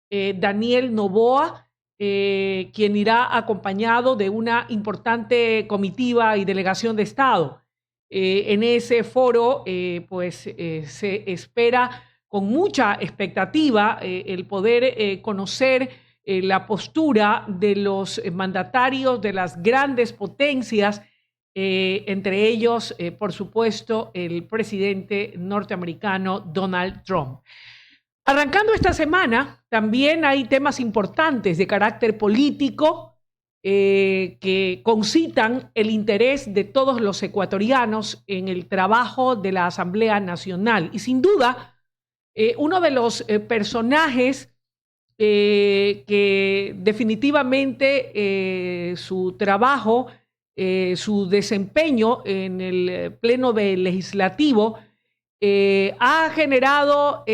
Daniel Noboa, quien irá acompañado de una importante comitiva y delegación de Estado. En ese foro, se espera con mucha expectativa el poder conocer la postura de los mandatarios de las grandes potencias, entre ellos, por supuesto, el presidente norteamericano Donald Trump. Arrancando esta semana, también hay temas importantes de carácter político que concitan el interés de todos los ecuatorianos en el trabajo de la Asamblea Nacional. Y sin duda, uno de los personajes que definitivamente su trabajo, su desempeño en el pleno del legislativo ha generado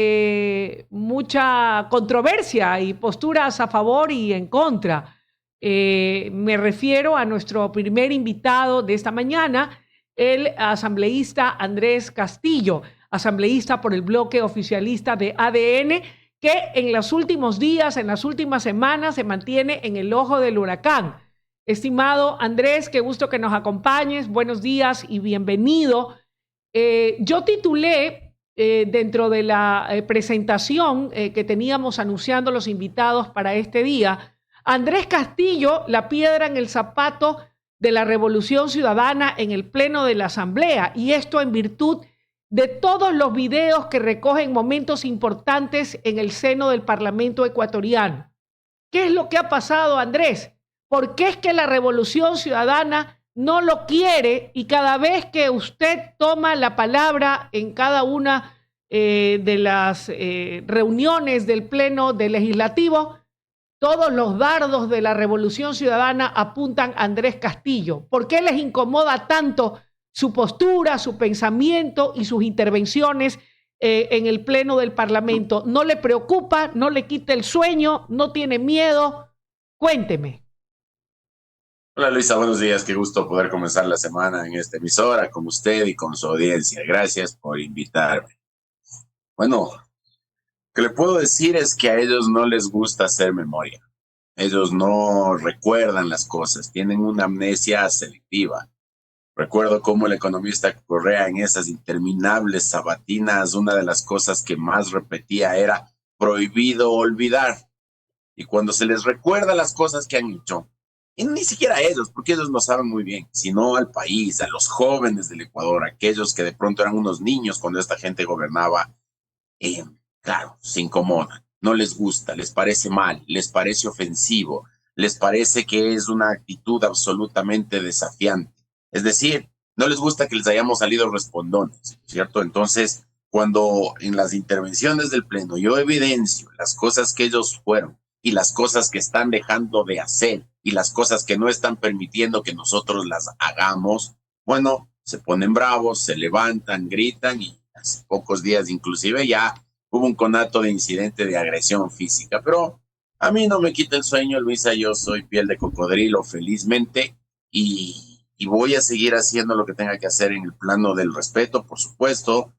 mucha controversia y posturas a favor y en contra. Me refiero a nuestro primer invitado de esta mañana, el asambleísta Andrés Castillo, asambleísta por el bloque oficialista de ADN, que en los últimos días, en las últimas semanas, se mantiene en el ojo del huracán. Estimado Andrés, qué gusto que nos acompañes. Buenos días y bienvenido. Yo titulé dentro de la presentación que teníamos anunciando los invitados para este día, Andrés Castillo, la piedra en el zapato de la Revolución Ciudadana en el Pleno de la Asamblea, y esto en virtud de todos los videos que recogen momentos importantes en el seno del Parlamento ecuatoriano. ¿Qué es lo que ha pasado, Andrés? ¿Por qué es que la Revolución Ciudadana no lo quiere y cada vez que usted toma la palabra en cada una de las reuniones del Pleno del Legislativo, todos los dardos de la Revolución Ciudadana apuntan a Andrés Castillo? ¿Por qué les incomoda tanto su postura, su pensamiento y sus intervenciones en el Pleno del Parlamento? ¿No le preocupa? ¿No le quita el sueño? ¿No tiene miedo? Cuénteme. Hola Luisa, buenos días. Qué gusto poder comenzar la semana en esta emisora con usted y con su audiencia. Gracias por invitarme. Bueno, lo que le puedo decir es que a ellos no les gusta hacer memoria. Ellos no recuerdan las cosas, tienen una amnesia selectiva. Recuerdo cómo el economista Correa en esas interminables sabatinas, una de las cosas que más repetía era prohibido olvidar. Y cuando se les recuerda las cosas que han hecho, y ni siquiera a ellos, porque ellos lo saben muy bien, sino al país, a los jóvenes del Ecuador, aquellos que de pronto eran unos niños cuando esta gente gobernaba, claro, se incomodan, no les gusta, les parece mal, les parece ofensivo, les parece que es una actitud absolutamente desafiante. Es decir, no les gusta que les hayamos salido respondones, ¿cierto? Entonces, cuando en las intervenciones del Pleno yo evidencio las cosas que ellos fueron y las cosas que están dejando de hacer y las cosas que no están permitiendo que nosotros las hagamos, bueno, se ponen bravos, se levantan, gritan y hace pocos días inclusive ya hubo un conato de incidente de agresión física. Pero a mí no me quita el sueño, Luisa, yo soy piel de cocodrilo felizmente y voy a seguir haciendo lo que tenga que hacer en el plano del respeto, por supuesto,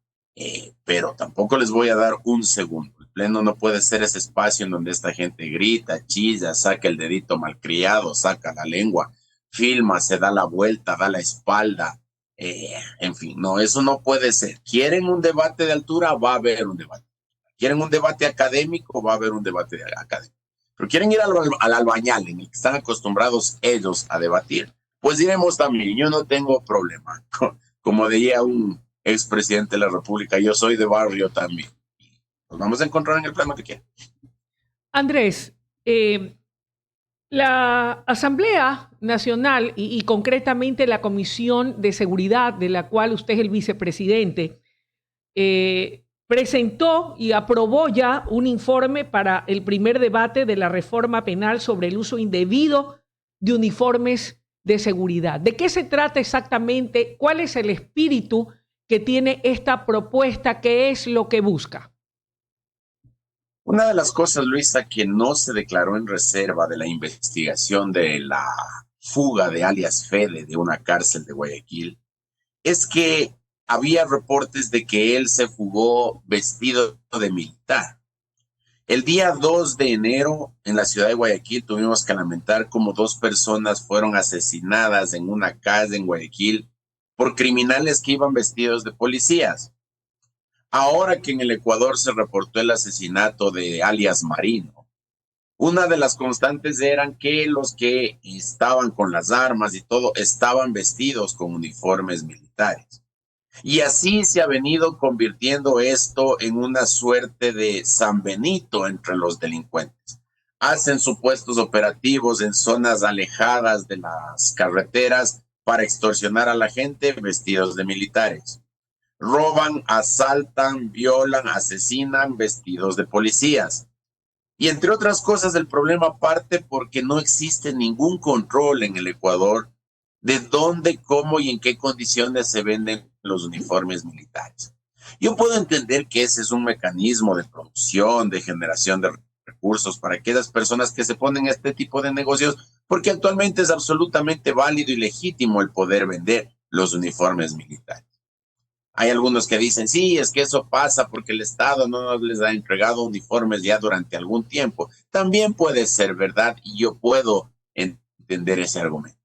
pero tampoco les voy a dar un segundo. El pleno no puede ser ese espacio en donde esta gente grita, chilla, saca el dedito malcriado, saca la lengua, filma, se da la vuelta, da la espalda. En fin, no, eso no puede ser. ¿Quieren un debate de altura? Va a haber un debate. ¿Quieren un debate académico? Va a haber un debate académico. Pero quieren ir al albañal en el que están acostumbrados ellos a debatir, pues diremos también, yo no tengo problema. Como diría un expresidente de la República, yo soy de barrio también. Nos vamos a encontrar en el plano que quiera. Andrés, la Asamblea Nacional y concretamente la Comisión de Seguridad, de la cual usted es el vicepresidente, presentó y aprobó ya un informe para el primer debate de la reforma penal sobre el uso indebido de uniformes de seguridad. ¿De qué se trata exactamente? ¿Cuál es el espíritu que tiene esta propuesta? ¿Qué es lo que busca? Una de las cosas, Luisa, que no se declaró en reserva de la investigación de la fuga de alias Fede de una cárcel de Guayaquil es que había reportes de que él se fugó vestido de militar. El día 2 de enero en la ciudad de Guayaquil tuvimos que lamentar como 2 personas fueron asesinadas en una casa en Guayaquil por criminales que iban vestidos de policías. Ahora que en el Ecuador se reportó el asesinato de alias Marino, una de las constantes eran que los que estaban con las armas y todo estaban vestidos con uniformes militares. Y así se ha venido convirtiendo esto en una suerte de San Benito entre los delincuentes. Hacen supuestos operativos en zonas alejadas de las carreteras para extorsionar a la gente vestidos de militares. Roban, asaltan, violan, asesinan vestidos de policías. Y entre otras cosas, el problema parte porque no existe ningún control en el Ecuador de dónde, cómo y en qué condiciones se venden los uniformes militares. Yo puedo entender que ese es un mecanismo de producción, de generación de recursos para aquellas personas que se ponen a este tipo de negocios, porque actualmente es absolutamente válido y legítimo el poder vender los uniformes militares. Hay algunos que dicen, sí, es que eso pasa porque el Estado no les ha entregado uniformes ya durante algún tiempo. También puede ser verdad y yo puedo entender ese argumento.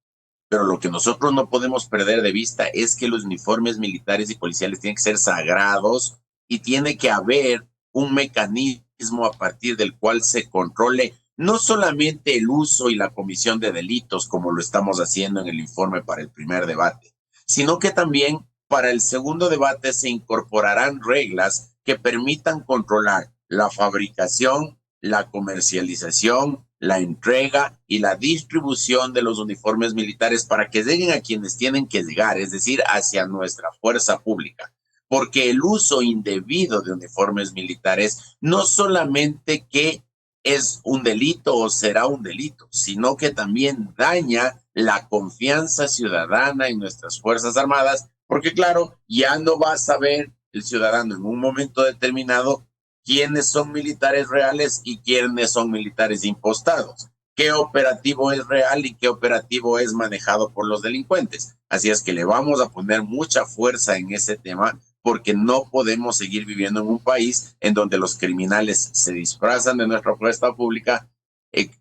Pero lo que nosotros no podemos perder de vista es que los uniformes militares y policiales tienen que ser sagrados y tiene que haber un mecanismo a partir del cual se controle no solamente el uso y la comisión de delitos, como lo estamos haciendo en el informe para el primer debate, sino que también para el segundo debate se incorporarán reglas que permitan controlar la fabricación, la comercialización, la entrega y la distribución de los uniformes militares para que lleguen a quienes tienen que llegar, es decir, hacia nuestra fuerza pública. Porque el uso indebido de uniformes militares no solamente que es un delito o será un delito, sino que también daña la confianza ciudadana en nuestras Fuerzas Armadas, porque claro, ya no va a saber el ciudadano en un momento determinado quiénes son militares reales y quiénes son militares impostados, qué operativo es real y qué operativo es manejado por los delincuentes. Así es que le vamos a poner mucha fuerza en ese tema porque no podemos seguir viviendo en un país en donde los criminales se disfrazan de nuestra fuerza pública,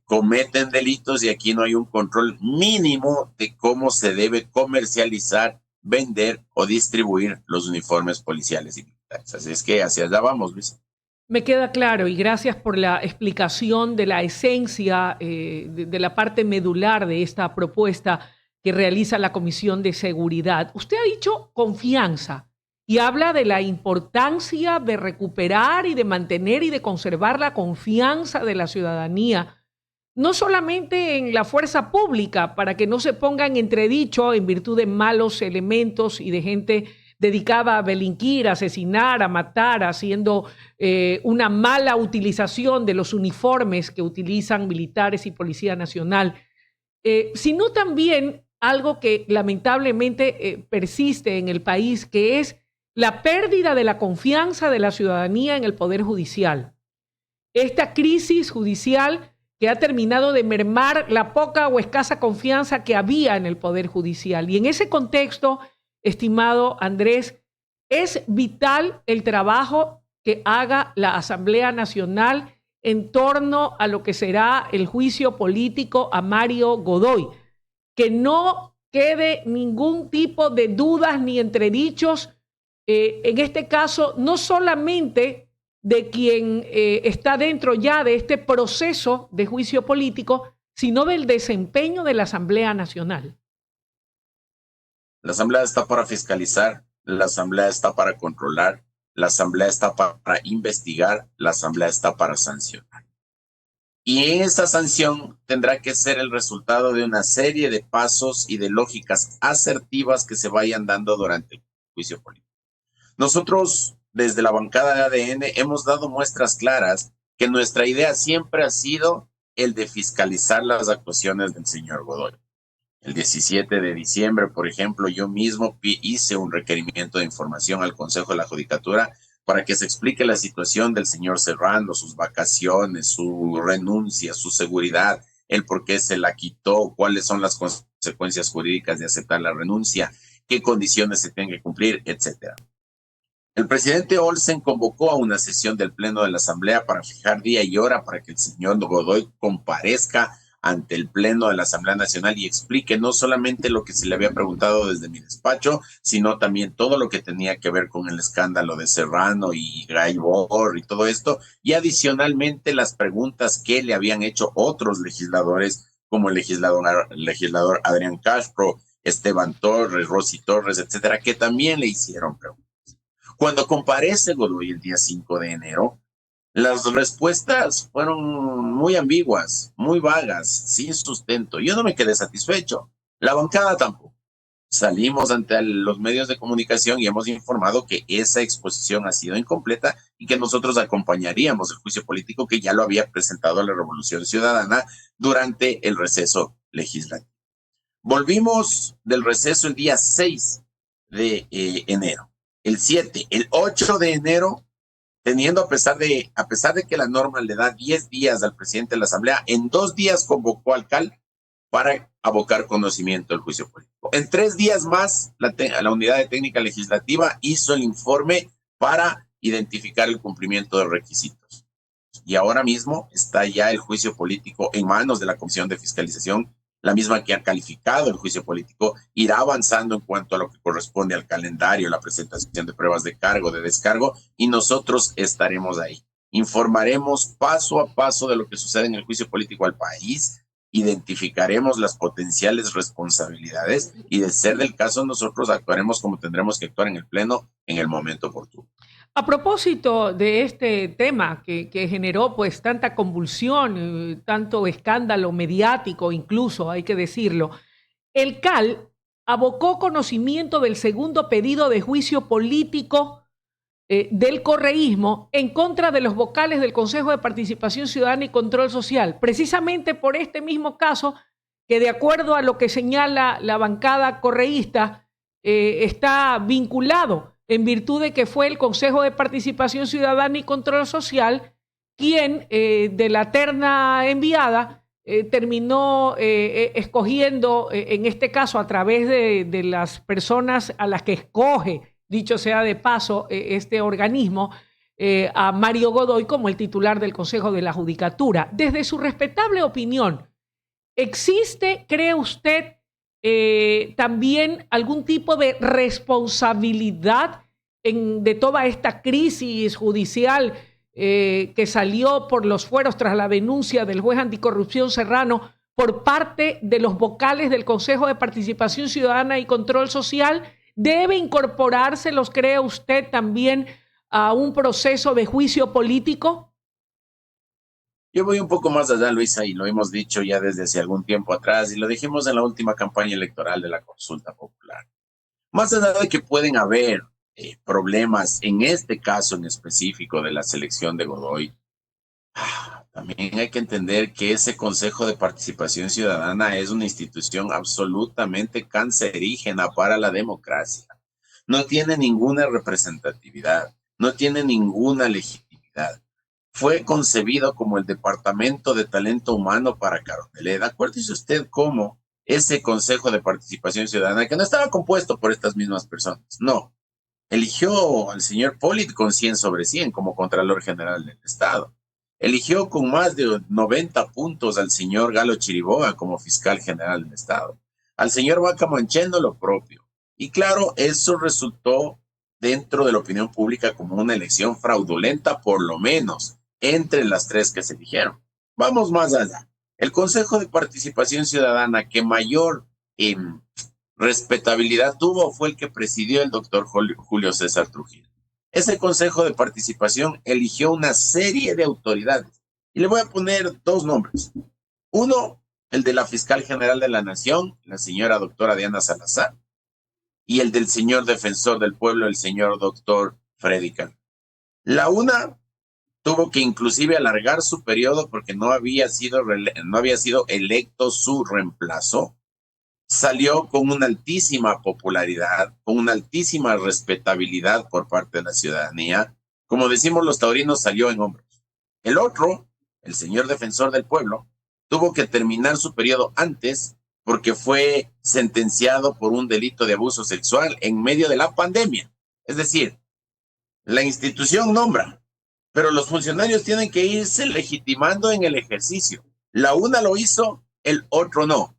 cometen delitos y aquí no hay un control mínimo de cómo se debe comercializar, vender o distribuir los uniformes policiales y militares. Así es que hacia allá vamos, Luis. Me queda claro y gracias por la explicación de la esencia, de la parte medular de esta propuesta que realiza la Comisión de Seguridad. Usted ha dicho confianza y habla de la importancia de recuperar y de mantener y de conservar la confianza de la ciudadanía, no solamente en la fuerza pública, para que no se ponga en entredicho en virtud de malos elementos y de gente dedicada a delinquir, a asesinar, a matar, haciendo una mala utilización de los uniformes que utilizan militares y Policía Nacional, sino también algo que lamentablemente persiste en el país, que es la pérdida de la confianza de la ciudadanía en el Poder Judicial. Esta crisis judicial que ha terminado de mermar la poca o escasa confianza que había en el Poder Judicial. Y en ese contexto, estimado Andrés, es vital el trabajo que haga la Asamblea Nacional en torno a lo que será el juicio político a Mario Godoy. Que no quede ningún tipo de dudas ni entredichos, en este caso, no solamente de quien está dentro ya de este proceso de juicio político, sino del desempeño de la Asamblea Nacional. La Asamblea está para fiscalizar, la Asamblea está para controlar, la Asamblea está para investigar, la Asamblea está para sancionar. Y esa sanción tendrá que ser el resultado de una serie de pasos y de lógicas asertivas que se vayan dando durante el juicio político. Nosotros, desde la bancada de ADN, hemos dado muestras claras que nuestra idea siempre ha sido el de fiscalizar las actuaciones del señor Godoy. El 17 de diciembre, por ejemplo, yo mismo hice un requerimiento de información al Consejo de la Judicatura para que se explique la situación del señor Serrano, sus vacaciones, su renuncia, su seguridad, el por qué se la quitó, cuáles son las consecuencias jurídicas de aceptar la renuncia, qué condiciones se tienen que cumplir, etcétera. El presidente Olsen convocó a una sesión del Pleno de la Asamblea para fijar día y hora para que el señor Godoy comparezca ante el Pleno de la Asamblea Nacional y explique no solamente lo que se le había preguntado desde mi despacho, sino también todo lo que tenía que ver con el escándalo de Serrano y Gaibor y todo esto, y adicionalmente las preguntas que le habían hecho otros legisladores, como el legislador Adrián Castro, Esteban Torres, Rosy Torres, etcétera, que también le hicieron preguntas. Cuando comparece Godoy el día 5 de enero, las respuestas fueron muy ambiguas, muy vagas, sin sustento. Yo no me quedé satisfecho. La bancada tampoco. Salimos ante los medios de comunicación y hemos informado que esa exposición ha sido incompleta y que nosotros acompañaríamos el juicio político que ya lo había presentado la Revolución Ciudadana durante el receso legislativo. Volvimos del receso el día 6 de enero. El 7, el 8 de enero, teniendo a pesar de que la norma le da 10 días al presidente de la Asamblea, en 2 días convocó al CAL para abocar conocimiento del juicio político. En 3 días más, la Unidad de Técnica Legislativa hizo el informe para identificar el cumplimiento de requisitos. Y ahora mismo está ya el juicio político en manos de la Comisión de Fiscalización, la misma que ha calificado el juicio político, irá avanzando en cuanto a lo que corresponde al calendario, la presentación de pruebas de cargo, de descargo, y nosotros estaremos ahí. Informaremos paso a paso de lo que sucede en el juicio político al país, identificaremos las potenciales responsabilidades y, de ser del caso, nosotros actuaremos como tendremos que actuar en el Pleno en el momento oportuno. A propósito de este tema que generó pues tanta convulsión, tanto escándalo mediático incluso, hay que decirlo, el CAL abocó conocimiento del segundo pedido de juicio político del correísmo en contra de los vocales del Consejo de Participación Ciudadana y Control Social, precisamente por este mismo caso que, de acuerdo a lo que señala la bancada correísta, está vinculado en virtud de que fue el Consejo de Participación Ciudadana y Control Social quien, de la terna enviada, terminó escogiendo, en este caso a través de las personas a las que escoge, dicho sea de paso, este organismo, a Mario Godoy como el titular del Consejo de la Judicatura. Desde su respetable opinión, ¿existe, cree usted, también algún tipo de responsabilidad de toda esta crisis judicial que salió por los fueros tras la denuncia del juez anticorrupción Serrano por parte de los vocales del Consejo de Participación Ciudadana y Control Social? ¿Debe incorporárselos, cree usted, también a un proceso de juicio político? Yo voy un poco más allá, Luisa, y lo hemos dicho ya desde hace algún tiempo atrás, y lo dijimos en la última campaña electoral de la consulta popular. Más allá de que pueden haber problemas en este caso en específico de la selección de Godoy, también hay que entender que ese Consejo de Participación Ciudadana es una institución absolutamente cancerígena para la democracia. No tiene ninguna representatividad, no tiene ninguna legitimidad. Fue concebido como el Departamento de Talento Humano para Carondelet. Acuérdese usted cómo ese Consejo de Participación Ciudadana, que no estaba compuesto por estas mismas personas, no, eligió al señor Polit con 100 sobre 100 como Contralor General del Estado. Eligió con más de 90 puntos al señor Galo Chiriboga como Fiscal General del Estado. Al señor Vaca Manchendo lo propio. Y claro, eso resultó dentro de la opinión pública como una elección fraudulenta, por lo menos entre las 3 que se eligieron. Vamos más allá. El Consejo de Participación Ciudadana que mayor respetabilidad tuvo fue el que presidió el doctor Julio César Trujillo. Ese Consejo de Participación eligió una serie de autoridades. Y le voy a poner 2 nombres. Uno, el de la Fiscal General de la Nación, la señora doctora Diana Salazar, y el del señor Defensor del Pueblo, el señor doctor Freddy Calvo. La una tuvo que inclusive alargar su periodo porque no había sido electo su reemplazo. Salió con una altísima popularidad, con una altísima respetabilidad por parte de la ciudadanía. Como decimos los taurinos, salió en hombros. El otro, el señor Defensor del Pueblo, tuvo que terminar su periodo antes porque fue sentenciado por un delito de abuso sexual en medio de la pandemia. Es decir, La institución nombra, pero los funcionarios tienen que irse legitimando en el ejercicio. La una lo hizo, el otro no.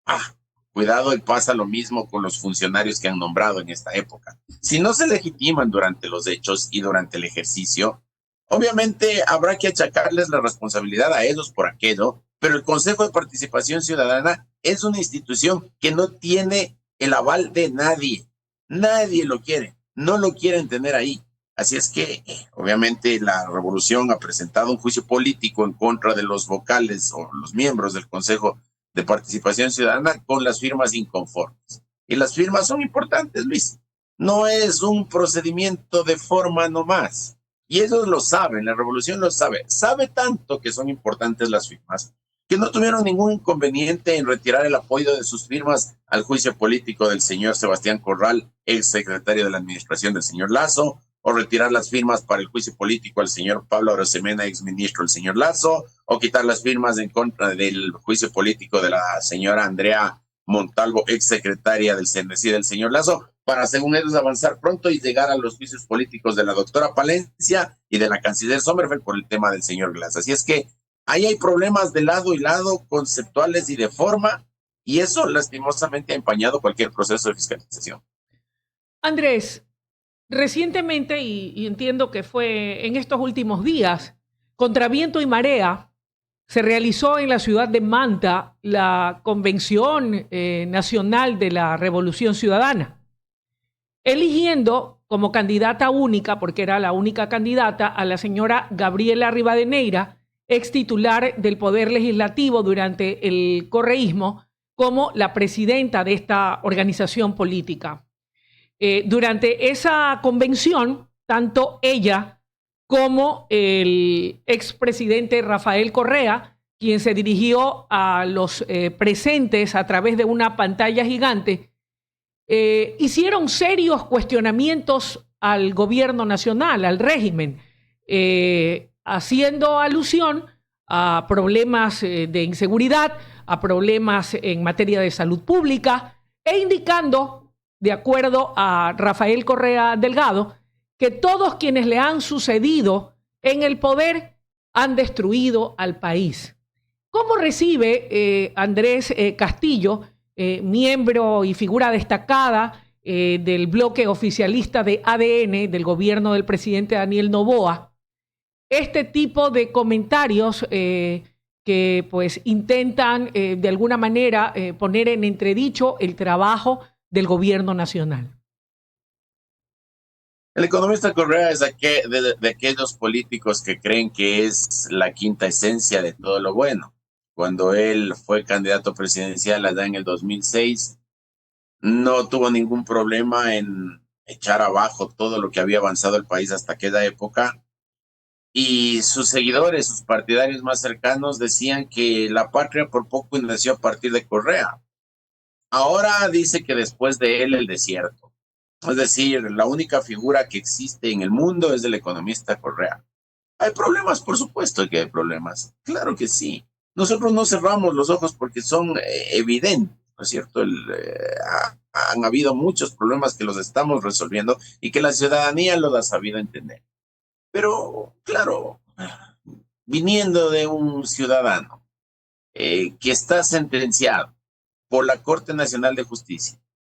Ah, cuidado, y pasa lo mismo con los funcionarios que han nombrado en esta época. Si no se legitiman durante los hechos y durante el ejercicio, obviamente habrá que achacarles la responsabilidad a ellos por aquello, pero el Consejo de Participación Ciudadana es una institución que no tiene el aval de nadie. Nadie lo quiere, no lo quieren tener ahí. Así es que, obviamente, la revolución ha presentado un juicio político en contra de los vocales o los miembros del Consejo de Participación Ciudadana con las firmas inconformes. Y las firmas son importantes, Luis. No es un procedimiento de forma nomás. Y ellos lo saben, la revolución lo sabe. Sabe tanto que son importantes las firmas, que no tuvieron ningún inconveniente en retirar el apoyo de sus firmas al juicio político del señor Sebastián Corral, ex secretario de la administración del señor Lazo, o retirar las firmas para el juicio político al señor Pablo Arosemena, ex ministro del señor Lazo, o quitar las firmas en contra del juicio político de la señora Andrea Montalvo, ex secretaria del CNC del señor Lazo, para, según ellos, avanzar pronto y llegar a los juicios políticos de la doctora Palencia y de la canciller Sommerfeld por el tema del señor Glass. Así es que ahí hay problemas de lado y lado, conceptuales y de forma, y eso lastimosamente ha empañado cualquier proceso de fiscalización. Andrés, recientemente, y entiendo que fue en estos últimos días, contra viento y marea, se realizó en la ciudad de Manta la Convención Nacional de la Revolución Ciudadana, eligiendo como candidata única, porque era la única candidata, a la señora Gabriela Rivadeneira, ex titular del Poder Legislativo durante el correísmo, como la presidenta de esta organización política. Durante esa convención, tanto ella como el expresidente Rafael Correa, quien se dirigió a los presentes a través de una pantalla gigante, hicieron serios cuestionamientos al gobierno nacional, al régimen, haciendo alusión a problemas de inseguridad, a problemas en materia de salud pública e indicando, de acuerdo a Rafael Correa Delgado, que todos quienes le han sucedido en el poder han destruido al país. ¿Cómo recibe Andrés Castillo, miembro y figura destacada del bloque oficialista de ADN del gobierno del presidente Daniel Noboa, este tipo de comentarios que pues intentan de alguna manera poner en entredicho el trabajo del gobierno nacional? El economista Correa es de aquellos políticos que creen que es la quinta esencia de todo lo bueno. Cuando él fue candidato presidencial allá en el 2006, no tuvo ningún problema en echar abajo todo lo que había avanzado el país hasta aquella época. Y sus seguidores, sus partidarios más cercanos decían que la patria por poco nació a partir de Correa. Ahora dice que después de él el desierto. Es decir, la única figura que existe en el mundo es el economista Correa. ¿Hay problemas? Por supuesto que hay problemas. Claro que sí. Nosotros no cerramos los ojos porque son evidentes, ¿no es cierto? Han habido muchos problemas que los estamos resolviendo y que la ciudadanía los ha sabido entender. Pero, claro, viniendo de un ciudadano que está sentenciado por la Corte Nacional de Justicia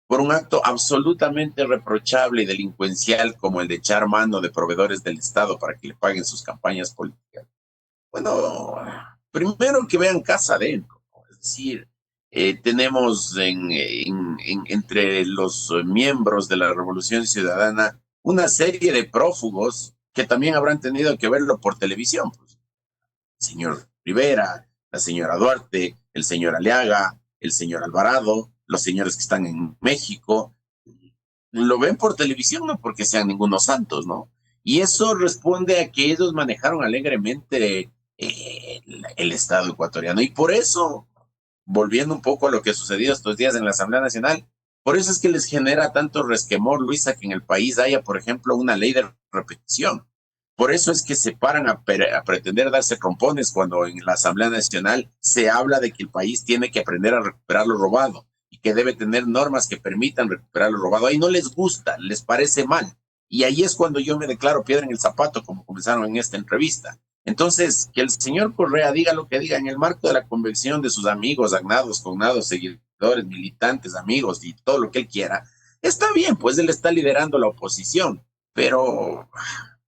por un acto absolutamente reprochable y delincuencial como el de echar mano de proveedores del Estado para que le paguen sus campañas políticas. Bueno, primero que vean casa adentro, ¿no? Es decir, tenemos entre los miembros de la Revolución Ciudadana una serie de prófugos que también habrán tenido que verlo por televisión. Pues. El señor Rivera, la señora Duarte, el señor Aliaga, el señor Alvarado, los señores que están en México, lo ven por televisión, no porque sean ningunos santos, ¿no? Y eso responde a que ellos manejaron alegremente el Estado ecuatoriano. Y por eso, volviendo un poco a lo que sucedió estos días en la Asamblea Nacional, por eso es que les genera tanto resquemor, Luisa, que en el país haya, por ejemplo, una ley de repetición. Por eso es que se paran a pretender darse trompones cuando en la Asamblea Nacional se habla de que el país tiene que aprender a recuperar lo robado y que debe tener normas que permitan recuperar lo robado. Ahí no les gusta, les parece mal. Y ahí es cuando yo me declaro piedra en el zapato, como comenzaron en esta entrevista. Entonces, que el señor Correa diga lo que diga en el marco de la convicción de sus amigos, agnados, cognados, seguidores, militantes, amigos y todo lo que él quiera, está bien, pues él está liderando la oposición, pero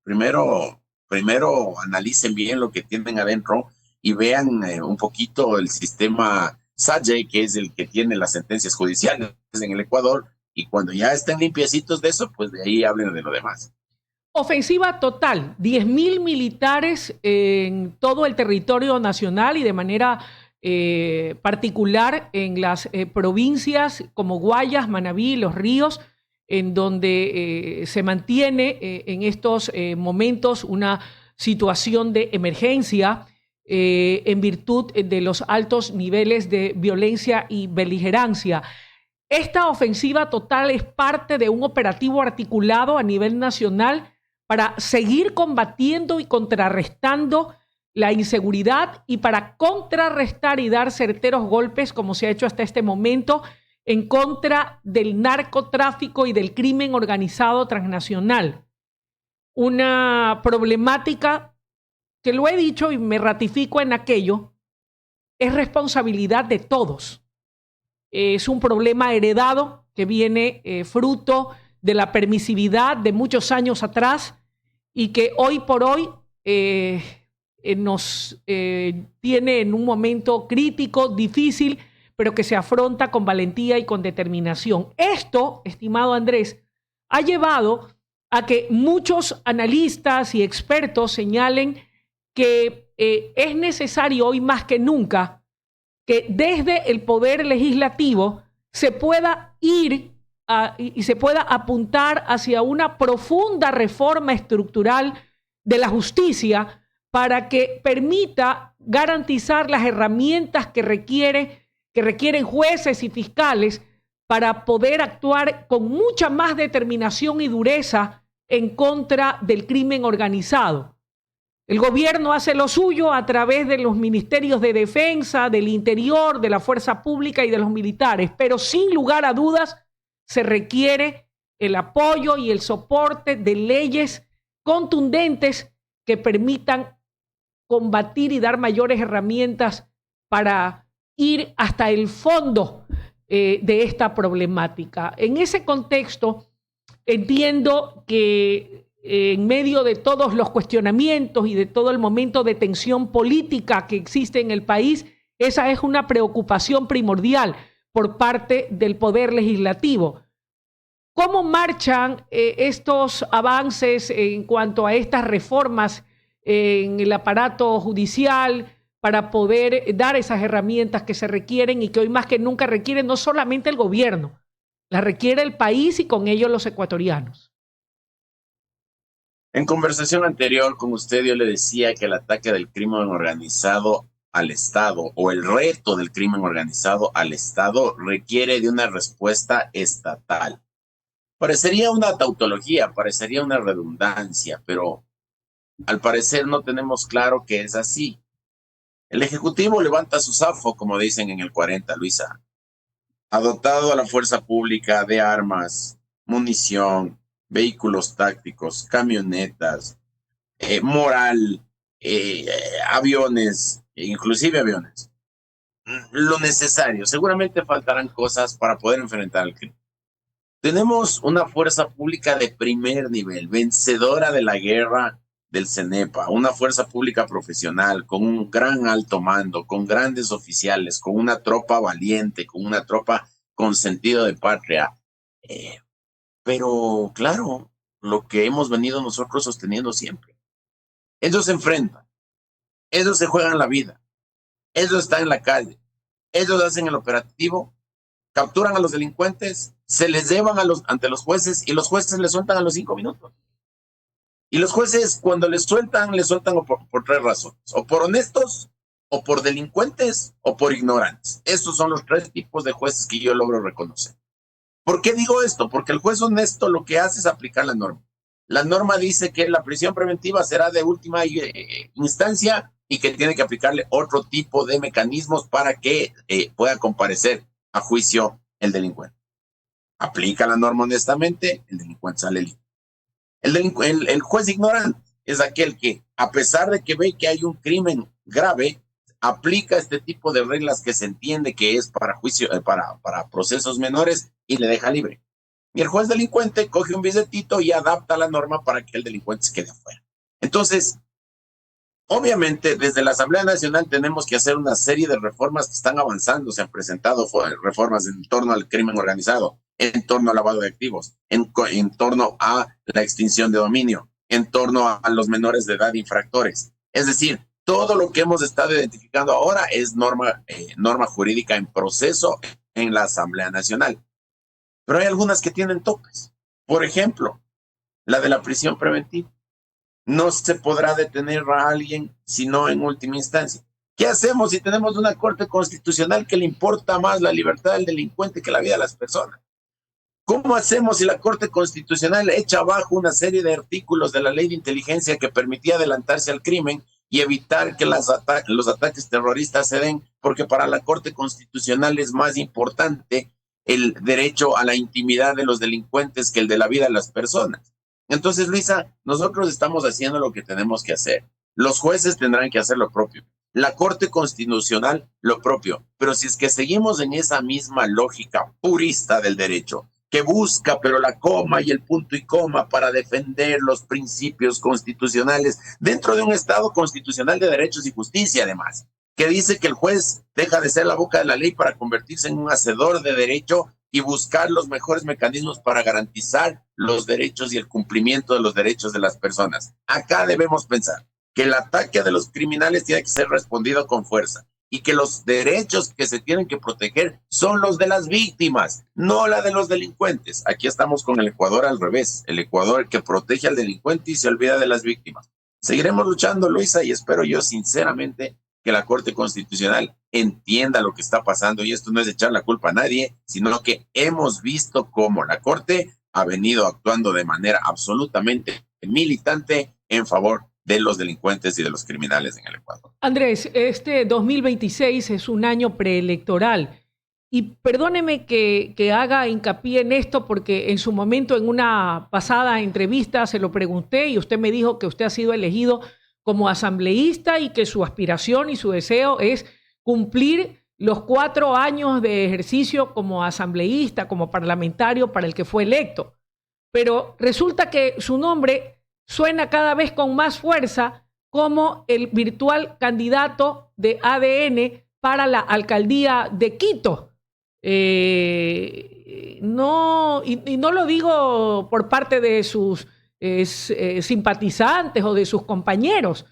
primero analicen bien lo que tienen adentro y vean un poquito el sistema SAGE, que es el que tiene las sentencias judiciales en el Ecuador, y cuando ya estén limpiecitos de eso, pues de ahí hablen de lo demás. Ofensiva total, 10.000 militares en todo el territorio nacional y de manera particular en las provincias como Guayas, Manabí, Los Ríos, en donde se mantiene en estos momentos una situación de emergencia en virtud de los altos niveles de violencia y beligerancia. Esta ofensiva total es parte de un operativo articulado a nivel nacional para seguir combatiendo y contrarrestando la inseguridad y para contrarrestar y dar certeros golpes, como se ha hecho hasta este momento, en contra del narcotráfico y del crimen organizado transnacional. Una problemática que lo he dicho y me ratifico en aquello, es responsabilidad de todos. Es un problema heredado que viene fruto de la permisividad de muchos años atrás y que hoy por hoy nos tiene en un momento crítico, difícil, pero que se afronta con valentía y con determinación. Esto, estimado Andrés, ha llevado a que muchos analistas y expertos señalen que es necesario hoy más que nunca que desde el poder legislativo se pueda ir y se pueda apuntar hacia una profunda reforma estructural de la justicia para que permita garantizar las herramientas que requieren jueces y fiscales para poder actuar con mucha más determinación y dureza en contra del crimen organizado. El gobierno hace lo suyo a través de los ministerios de defensa, del interior, de la fuerza pública y de los militares, pero sin lugar a dudas se requiere el apoyo y el soporte de leyes contundentes que permitan combatir y dar mayores herramientas para ir hasta el fondo de esta problemática. En ese contexto, entiendo que en medio de todos los cuestionamientos y de todo el momento de tensión política que existe en el país, esa es una preocupación primordial por parte del Poder Legislativo. ¿Cómo marchan estos avances en cuanto a estas reformas en el aparato judicial para poder dar esas herramientas que se requieren y que hoy más que nunca requiere no solamente el gobierno, las requiere el país y con ello los ecuatorianos? En conversación anterior con usted yo le decía que el ataque del crimen organizado al Estado o el reto del crimen organizado al Estado requiere de una respuesta estatal. Parecería una tautología, parecería una redundancia, pero al parecer no tenemos claro que es así. El Ejecutivo levanta su zafo, como dicen en el 40, Luisa. Ha dotado a la fuerza pública de armas, munición, vehículos tácticos, camionetas, moral, aviones, inclusive aviones. Lo necesario. Seguramente faltarán cosas para poder enfrentar el crimen. Tenemos una fuerza pública de primer nivel, vencedora de la guerra del CENEPA, una fuerza pública profesional, con un gran alto mando, con grandes oficiales, con una tropa valiente, con una tropa con sentido de patria. Pero claro, lo que hemos venido nosotros sosteniendo siempre. Ellos se enfrentan, ellos se juegan la vida, ellos están en la calle, ellos hacen el operativo, capturan a los delincuentes, se les llevan ante los jueces y los jueces les sueltan a los 5 minutos. Y los jueces cuando les sueltan por 3 razones, o por honestos, o por delincuentes, o por ignorantes. Esos son los 3 tipos de jueces que yo logro reconocer. ¿Por qué digo esto? Porque el juez honesto lo que hace es aplicar la norma. La norma dice que la prisión preventiva será de última instancia y que tiene que aplicarle otro tipo de mecanismos para que pueda comparecer a juicio el delincuente. Aplica la norma honestamente, el delincuente sale libre. El juez ignorante es aquel que, a pesar de que ve que hay un crimen grave, aplica este tipo de reglas que se entiende que es para juicio, para procesos menores y le deja libre. Y el juez delincuente coge un billetito y adapta la norma para que el delincuente se quede afuera. Entonces, obviamente, desde la Asamblea Nacional tenemos que hacer una serie de reformas que están avanzando. Se han presentado reformas en torno al crimen organizado, en torno al lavado de activos, en torno a la extinción de dominio, en torno a los menores de edad infractores. Es decir, todo lo que hemos estado identificando ahora es norma jurídica en proceso en la Asamblea Nacional. Pero hay algunas que tienen topes. Por ejemplo, la de la prisión preventiva. No se podrá detener a alguien sino en última instancia. ¿Qué hacemos si tenemos una Corte Constitucional que le importa más la libertad del delincuente que la vida de las personas? ¿Cómo hacemos si la Corte Constitucional echa abajo una serie de artículos de la ley de inteligencia que permitía adelantarse al crimen y evitar que los ataques terroristas se den? Porque para la Corte Constitucional es más importante el derecho a la intimidad de los delincuentes que el de la vida de las personas. Entonces, Luisa, nosotros estamos haciendo lo que tenemos que hacer. Los jueces tendrán que hacer lo propio. La Corte Constitucional lo propio. Pero si es que seguimos en esa misma lógica purista del derecho, que busca, pero la coma y el punto y coma para defender los principios constitucionales dentro de un Estado constitucional de derechos y justicia, además, que dice que el juez deja de ser la boca de la ley para convertirse en un hacedor de derecho y buscar los mejores mecanismos para garantizar los derechos y el cumplimiento de los derechos de las personas. Acá debemos pensar que el ataque de los criminales tiene que ser respondido con fuerza y que los derechos que se tienen que proteger son los de las víctimas, no la de los delincuentes. Aquí estamos con el Ecuador al revés, el Ecuador que protege al delincuente y se olvida de las víctimas. Seguiremos luchando, Luisa, y espero yo sinceramente que la Corte Constitucional entienda lo que está pasando, y esto no es echar la culpa a nadie, sino que hemos visto cómo la Corte ha venido actuando de manera absolutamente militante en favor de los delincuentes y de los criminales en el Ecuador. Andrés, este 2026 es un año preelectoral y perdóneme que haga hincapié en esto porque en su momento en una pasada entrevista se lo pregunté y usted me dijo que usted ha sido elegido como asambleísta y que su aspiración y su deseo es cumplir los 4 años de ejercicio como asambleísta, como parlamentario para el que fue electo. Pero resulta que su nombre suena cada vez con más fuerza como el virtual candidato de ADN para la alcaldía de Quito. No lo digo por parte de sus simpatizantes o de sus compañeros,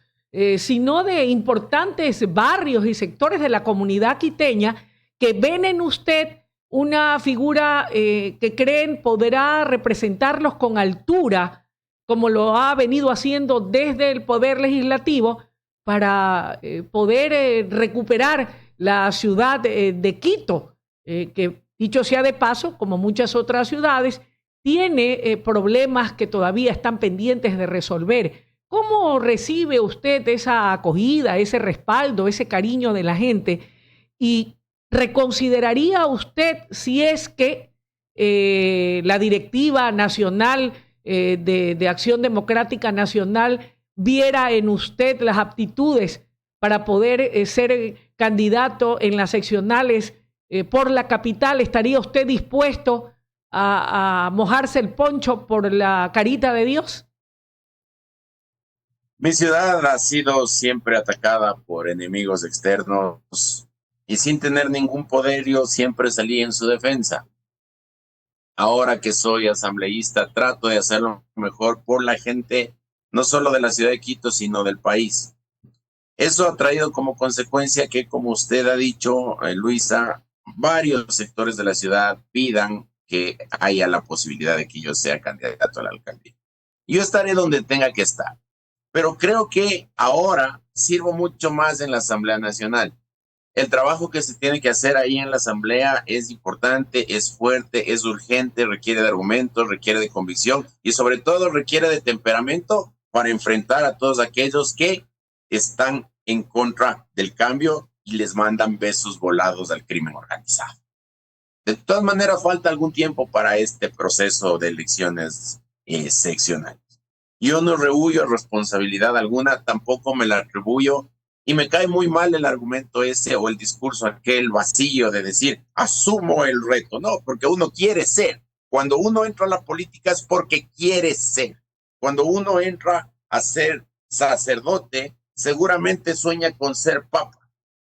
sino de importantes barrios y sectores de la comunidad quiteña que ven en usted una figura que creen podrá representarlos con altura, como lo ha venido haciendo desde el Poder Legislativo, para poder recuperar la ciudad de Quito, que dicho sea de paso, como muchas otras ciudades, tiene problemas que todavía están pendientes de resolver. ¿Cómo recibe usted esa acogida, ese respaldo, ese cariño de la gente? ¿Y reconsideraría usted si es que la directiva nacional de Acción Democrática Nacional viera en usted las aptitudes para poder ser candidato en las seccionales por la capital? ¿Estaría usted dispuesto a mojarse el poncho por la carita de Dios? Mi ciudad ha sido siempre atacada por enemigos externos y sin tener ningún poder yo siempre salí en su defensa. Ahora que soy asambleísta, trato de hacerlo mejor por la gente, no solo de la ciudad de Quito, sino del país. Eso ha traído como consecuencia que, como usted ha dicho, Luisa, varios sectores de la ciudad pidan que haya la posibilidad de que yo sea candidato a la alcaldía. Yo estaré donde tenga que estar, pero creo que ahora sirvo mucho más en la Asamblea Nacional. El trabajo que se tiene que hacer ahí en la Asamblea es importante, es fuerte, es urgente, requiere de argumentos, requiere de convicción y sobre todo requiere de temperamento para enfrentar a todos aquellos que están en contra del cambio y les mandan besos volados al crimen organizado. De todas maneras, falta algún tiempo para este proceso de elecciones seccionales. Yo no rehuyo responsabilidad alguna, tampoco me la atribuyo, y me cae muy mal el argumento ese o el discurso aquel vacío de decir, asumo el reto. No, porque uno quiere ser. Cuando uno entra a la política es porque quiere ser. Cuando uno entra a ser sacerdote, seguramente sueña con ser papa.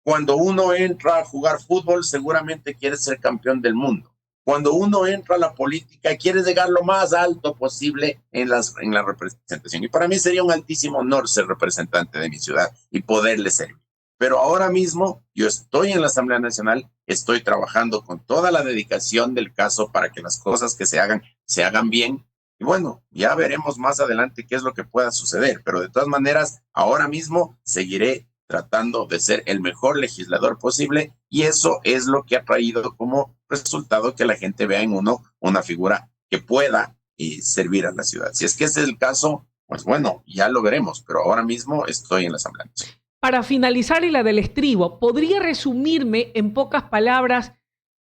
Cuando uno entra a jugar fútbol, seguramente quiere ser campeón del mundo. Cuando uno entra a la política, quiere llegar lo más alto posible en la representación. Y para mí sería un altísimo honor ser representante de mi ciudad y poderle servir. Pero ahora mismo yo estoy en la Asamblea Nacional, estoy trabajando con toda la dedicación del caso para que las cosas que se hagan bien. Y bueno, ya veremos más adelante qué es lo que pueda suceder. Pero de todas maneras, ahora mismo seguiré tratando de ser el mejor legislador posible, y eso es lo que ha traído como resultado que la gente vea en uno una figura que pueda servir a la ciudad. Si es que ese es el caso, pues bueno, ya lo veremos, pero ahora mismo estoy en la Asamblea Nacional. Para finalizar y la del estribo, ¿podría resumirme en pocas palabras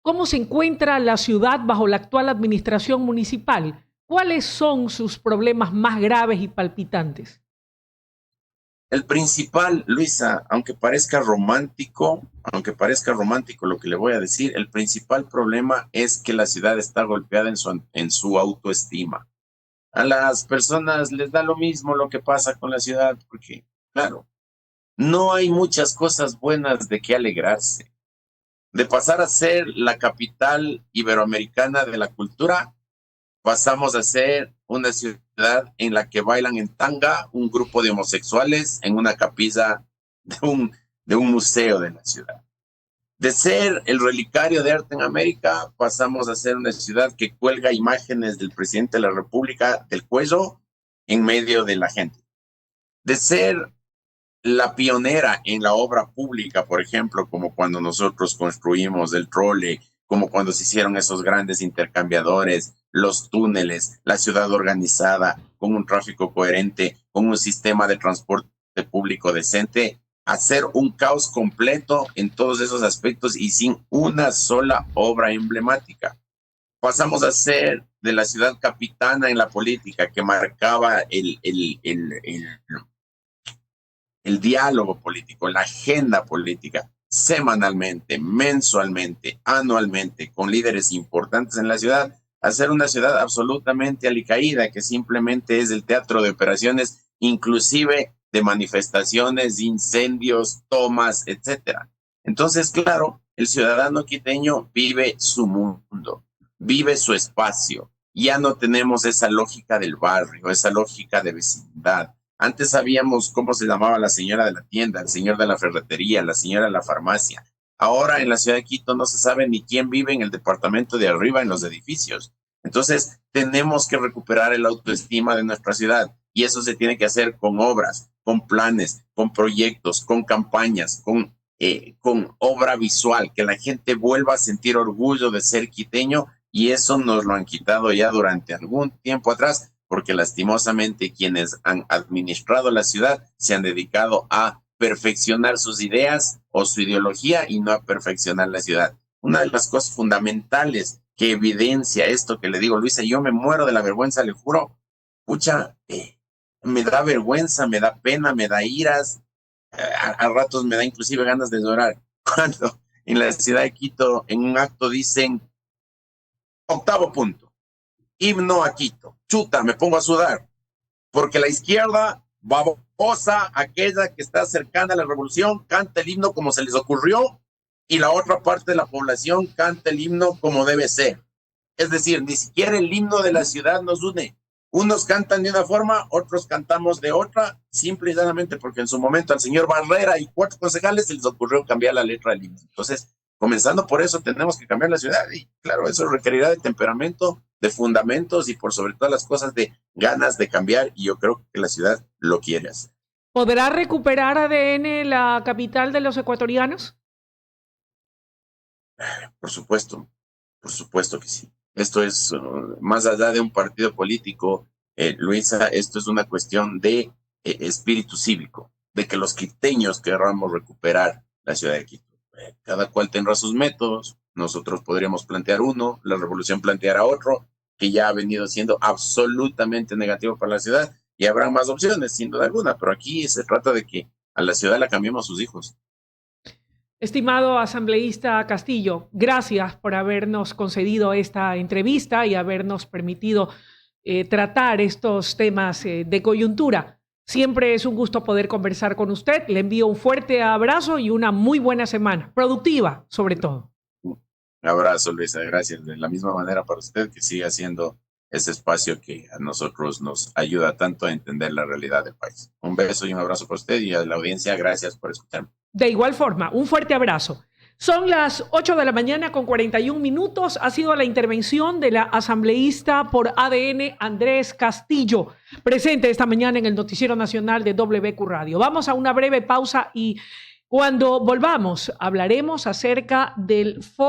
cómo se encuentra la ciudad bajo la actual administración municipal? ¿Cuáles son sus problemas más graves y palpitantes? El principal, Luisa, aunque parezca romántico lo que le voy a decir, el principal problema es que la ciudad está golpeada en su autoestima. A las personas les da lo mismo lo que pasa con la ciudad, porque, claro, no hay muchas cosas buenas de que alegrarse. De pasar a ser la capital iberoamericana de la cultura, pasamos a ser una ciudad en la que bailan en tanga un grupo de homosexuales en una capilla de un museo de la ciudad. De ser el relicario de arte en América, pasamos a ser una ciudad que cuelga imágenes del presidente de la República del cuello en medio de la gente. De ser la pionera en la obra pública, por ejemplo, como cuando nosotros construimos el trole, como cuando se hicieron esos grandes intercambiadores, los túneles, la ciudad organizada, con un tráfico coherente, con un sistema de transporte público decente, hacer un caos completo en todos esos aspectos y sin una sola obra emblemática. Pasamos a ser de la ciudad capitana en la política que marcaba el diálogo político, la agenda política, semanalmente, mensualmente, anualmente, con líderes importantes en la ciudad, a ser una ciudad absolutamente alicaída, que simplemente es el teatro de operaciones, inclusive de manifestaciones, incendios, tomas, etcétera. Entonces, claro, el ciudadano quiteño vive su mundo, vive su espacio. Ya no tenemos esa lógica del barrio, esa lógica de vecindad. Antes sabíamos cómo se llamaba la señora de la tienda, el señor de la ferretería, la señora de la farmacia. Ahora en la ciudad de Quito no se sabe ni quién vive en el departamento de arriba en los edificios. Entonces tenemos que recuperar el autoestima de nuestra ciudad, y eso se tiene que hacer con obras, con planes, con proyectos, con campañas, con obra visual, que la gente vuelva a sentir orgullo de ser quiteño, y eso nos lo han quitado ya durante algún tiempo atrás, porque lastimosamente quienes han administrado la ciudad se han dedicado a perfeccionar sus ideas o su ideología y no a perfeccionar la ciudad. Una de las cosas fundamentales que evidencia esto que le digo, Luisa, yo me muero de la vergüenza, le juro, pucha, me da vergüenza, me da pena, me da iras, a ratos me da inclusive ganas de llorar. Cuando en la ciudad de Quito, en un acto dicen, octavo punto, himno a Quito. Chuta, me pongo a sudar, porque la izquierda babosa, aquella que está cercana a la revolución, canta el himno como se les ocurrió, y la otra parte de la población canta el himno como debe ser. Es decir, ni siquiera el himno de la ciudad nos une. Unos cantan de una forma, otros cantamos de otra, simple y llanamente porque en su momento al señor Barrera y 4 concejales se les ocurrió cambiar la letra del himno. Entonces, comenzando por eso, tenemos que cambiar la ciudad, y claro, eso requerirá de temperamento, de fundamentos y por sobre todas las cosas de ganas de cambiar, y yo creo que la ciudad lo quiere hacer. ¿Podrá recuperar ADN la capital de los ecuatorianos? Por supuesto que sí. Esto es más allá de un partido político, Luisa, esto es una cuestión de espíritu cívico, de que los quiteños querramos recuperar la ciudad de Quito. Cada cual tendrá sus métodos, nosotros podríamos plantear uno, la revolución planteará otro, que ya ha venido siendo absolutamente negativo para la ciudad, y habrá más opciones, sin duda alguna, pero aquí se trata de que a la ciudad la cambiemos a sus hijos. Estimado asambleísta Castillo, gracias por habernos concedido esta entrevista y habernos permitido tratar estos temas de coyuntura. Siempre es un gusto poder conversar con usted. Le envío un fuerte abrazo y una muy buena semana, productiva sobre todo. Un abrazo, Luisa, gracias. De la misma manera para usted, que siga siendo ese espacio que a nosotros nos ayuda tanto a entender la realidad del país. Un beso y un abrazo para usted y a la audiencia, gracias por escucharme. De igual forma, un fuerte abrazo. Son las 8 de la mañana con 41 minutos. Ha sido la intervención de la asambleísta por ADN, Andrés Castillo, presente esta mañana en el Noticiero Nacional de WQ Radio. Vamos a una breve pausa y cuando volvamos hablaremos acerca del foro.